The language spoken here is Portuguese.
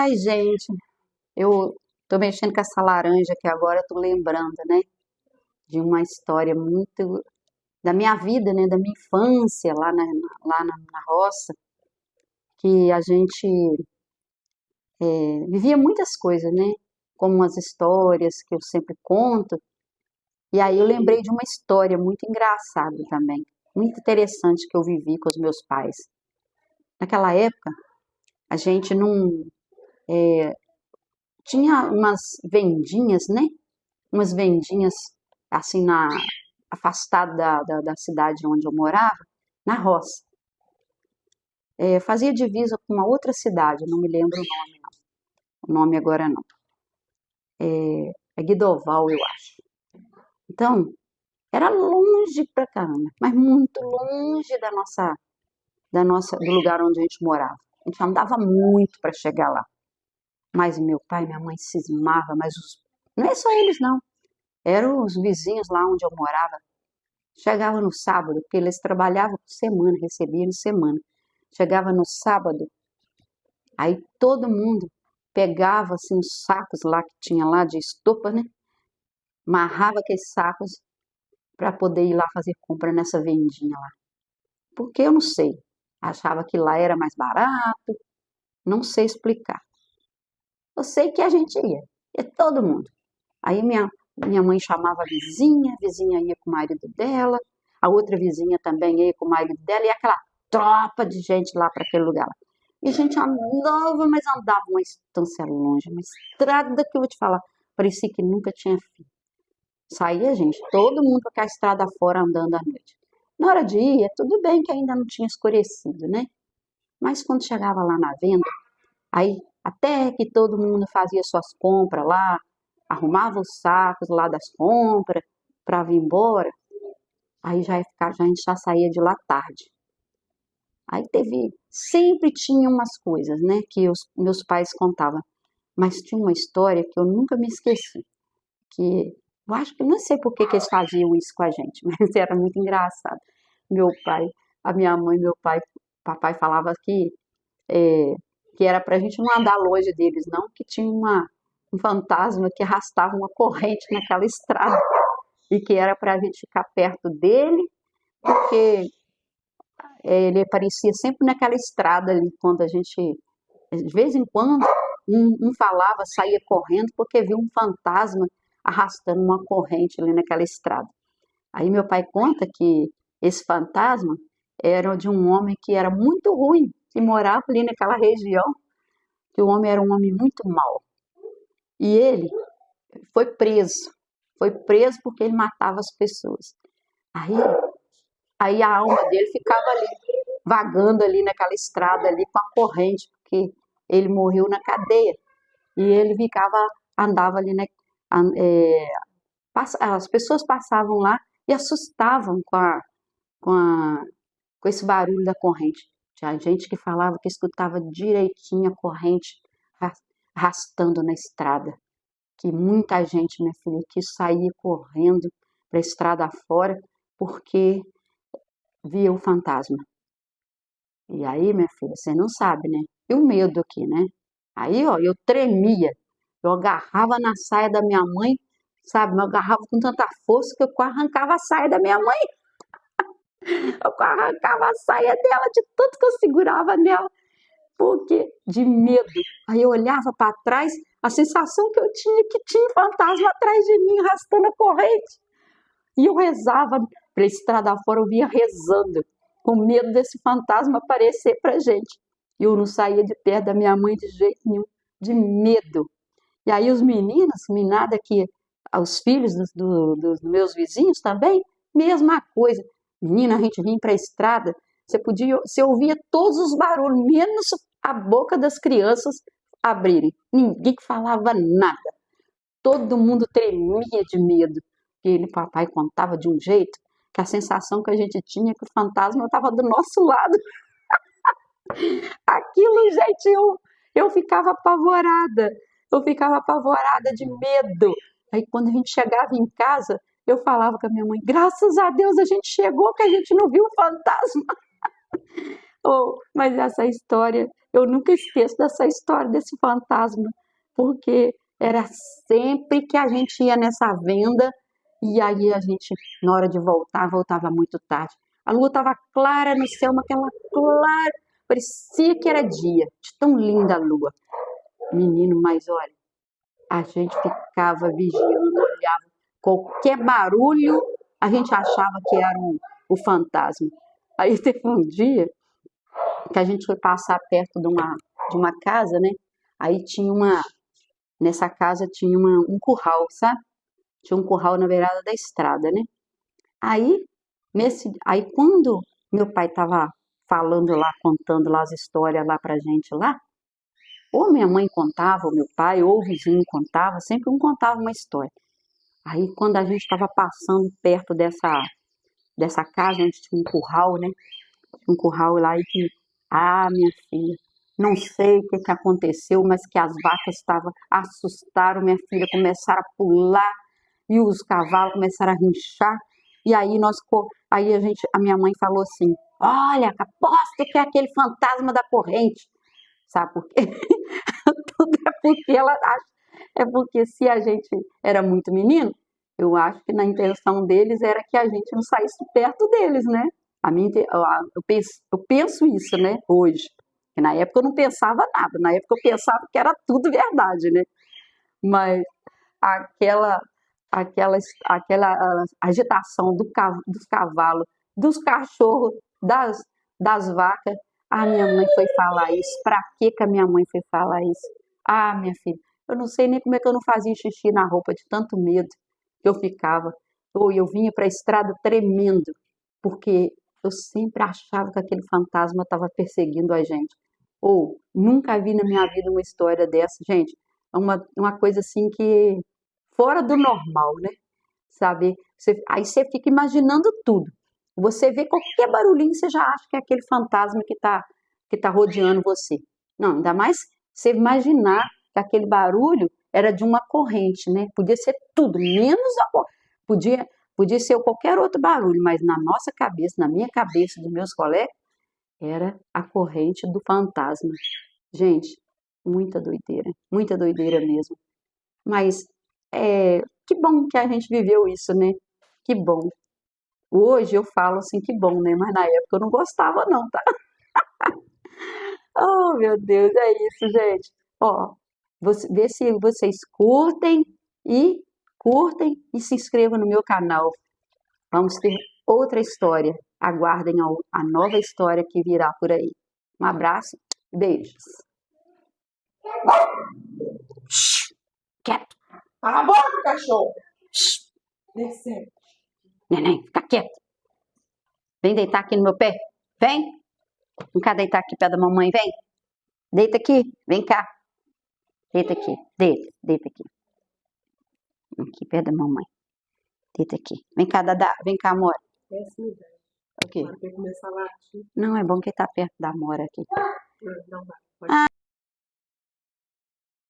Ai, gente, eu tô mexendo com essa laranja que agora eu tô lembrando, né? De uma história muito da minha vida, né? Da minha infância lá na roça, que a gente vivia muitas coisas, né? Como as histórias que eu sempre conto. E aí eu lembrei de uma história muito engraçada também, muito interessante que eu vivi com os meus pais. Naquela época, a gente não tinha umas vendinhas, né? Umas vendinhas assim afastada da cidade onde eu morava, na roça. Fazia divisa com uma outra cidade, não me lembro o nome agora não. É Guidoval, eu acho. Então, era longe pra caramba, mas muito longe do lugar onde a gente morava. A gente andava muito para chegar lá. Mas meu pai e minha mãe cismavam, não é só eles não, eram os vizinhos lá onde eu morava. Chegava no sábado, porque eles trabalhavam por semana, recebiam de semana. Chegava no sábado, aí todo mundo pegava assim os sacos lá que tinha lá de estopa, né? Amarrava aqueles sacos para poder ir lá fazer compra nessa vendinha lá. Porque eu não sei, achava que lá era mais barato, não sei explicar. Eu sei que a gente ia todo mundo. Aí minha mãe chamava a vizinha ia com o marido dela, a outra vizinha também ia com o marido dela, e aquela tropa de gente lá para aquele lugar. E a gente andava, mas andava uma distância longe, uma estrada que eu vou te falar, parecia que nunca tinha fim. Saía, gente, todo mundo com a estrada fora andando à noite. Na hora de ir, tudo bem que ainda não tinha escurecido, né? Mas quando chegava lá na venda, aí até que todo mundo fazia suas compras lá, arrumava os sacos lá das compras para vir embora, aí a gente já saía de lá tarde. Aí sempre tinha umas coisas, né, que os meus pais contavam, mas tinha uma história que eu nunca me esqueci, que eu acho que não sei por que eles faziam isso com a gente, mas era muito engraçado. Meu pai, a minha mãe, meu pai, papai falava é, que era para a gente não andar longe deles, não, que tinha um fantasma que arrastava uma corrente naquela estrada e que era para a gente ficar perto dele, porque ele aparecia sempre naquela estrada ali, quando a gente, de vez em quando, um falava, saía correndo, porque viu um fantasma arrastando uma corrente ali naquela estrada. Aí meu pai conta que esse fantasma era de um homem que era muito ruim, que morava ali naquela região, que o homem era um homem muito mau. E ele foi preso. Foi preso porque ele matava as pessoas. Aí, aí a alma dele ficava ali, vagando ali naquela estrada ali com a corrente, porque ele morreu na cadeia. E ele andava ali, né? As pessoas passavam lá e assustavam com, a, com esse barulho da corrente. Tinha gente que falava que escutava direitinho a corrente arrastando na estrada. Que muita gente, minha filha, que saía correndo para a estrada fora porque via o fantasma. E aí, minha filha, você não sabe, né? E o medo aqui, né? Aí, ó, eu tremia. Eu agarrava na saia da minha mãe, sabe? Eu agarrava com tanta força que eu quase arrancava a saia da minha mãe. Eu quase arrancava a saia dela de tanto que eu segurava nela. Porque de medo. Aí eu olhava para trás, a sensação que eu tinha que tinha um fantasma atrás de mim, arrastando a corrente. E eu rezava para a estrada fora, eu vinha rezando, com medo desse fantasma aparecer para gente. E eu não saía de perto da minha mãe de jeito nenhum, de medo. E aí os meninos, menina aqui, os filhos dos meus vizinhos também, mesma coisa. Menina, a gente vinha para a estrada, você ouvia todos os barulhos, menos a boca das crianças abrirem. Ninguém falava nada. Todo mundo tremia de medo. E ele, papai, contava de um jeito que a sensação que a gente tinha é que o fantasma estava do nosso lado. Aquilo, gente, eu ficava apavorada. Eu ficava apavorada de medo. Aí quando a gente chegava em casa, eu falava com a minha mãe, graças a Deus a gente chegou, que a gente não viu o fantasma. Oh, mas essa história eu nunca esqueço dessa história desse fantasma, porque era sempre que a gente ia nessa venda e aí a gente, na hora de voltar, voltava muito tarde. A lua estava clara no céu, mas aquela clara, parecia que era dia, de tão linda a lua. Menino, mas olha, a gente ficava vigiando, olhava, qualquer barulho a gente achava que era o fantasma. Aí teve um dia que a gente foi passar perto de uma casa, né? Aí tinha nessa casa tinha um curral, sabe? Tinha um curral na beirada da estrada, né? Aí, aí quando meu pai tava falando lá, contando lá as histórias lá pra gente lá, ou minha mãe contava, ou meu pai, ou o vizinho contava, sempre um contava uma história. Aí quando a gente estava passando perto dessa casa onde tinha um curral, né? Um curral lá e que, minha filha, não sei o que aconteceu, mas que as vacas assustaram minha filha, começaram a pular e os cavalos começaram a rinchar. E aí a minha mãe falou assim: "Olha, aposto que é aquele fantasma da corrente". Sabe por quê? Tudo é porque se a gente era muito menino, eu acho que na intenção deles era que a gente não saísse perto deles, né? Eu penso isso, né, hoje. Que na época eu não pensava nada, na época eu pensava que era tudo verdade, né? Mas aquela, aquela agitação dos cavalos, dos cachorros, das vacas, a minha mãe foi falar isso. Pra que a minha mãe foi falar isso? Minha filha, eu não sei nem como é que eu não fazia xixi na roupa de tanto medo que eu ficava. Ou eu vinha para a estrada tremendo, porque eu sempre achava que aquele fantasma estava perseguindo a gente. Ou nunca vi na minha vida uma história dessa, gente. É uma coisa assim que fora do normal, né? Sabe? Aí você fica imaginando tudo. Você vê qualquer barulhinho, você já acha que é aquele fantasma que tá rodeando você. Não, ainda mais você imaginar que aquele barulho era de uma corrente, né? Podia ser tudo, menos a corrente. Podia ser qualquer outro barulho, mas na nossa cabeça, na minha cabeça, dos meus colegas, era a corrente do fantasma. Gente, muita doideira mesmo. Mas que bom que a gente viveu isso, né? Que bom. Hoje eu falo assim, que bom, né? Mas na época eu não gostava, não, tá? Oh, meu Deus, é isso, gente. Ó, vê se vocês e curtem e se inscrevam no meu canal. Vamos ter outra história. Aguardem a nova história que virá por aí. Um abraço, beijos. Quieto. Cala a boca, cachorro! Desce. Neném, fica quieto. Vem deitar aqui no meu pé. Vem. Vem cá deitar aqui perto da mamãe, vem. Deita aqui, vem cá. Deita aqui, deita aqui. Aqui perto da mamãe. Deita aqui. Vem cá, Dadá, vem cá, amor. É assim, velho. O quê? Vai ter que começar a latir. Não, é bom que tá perto da Amora aqui. Não vai. Pode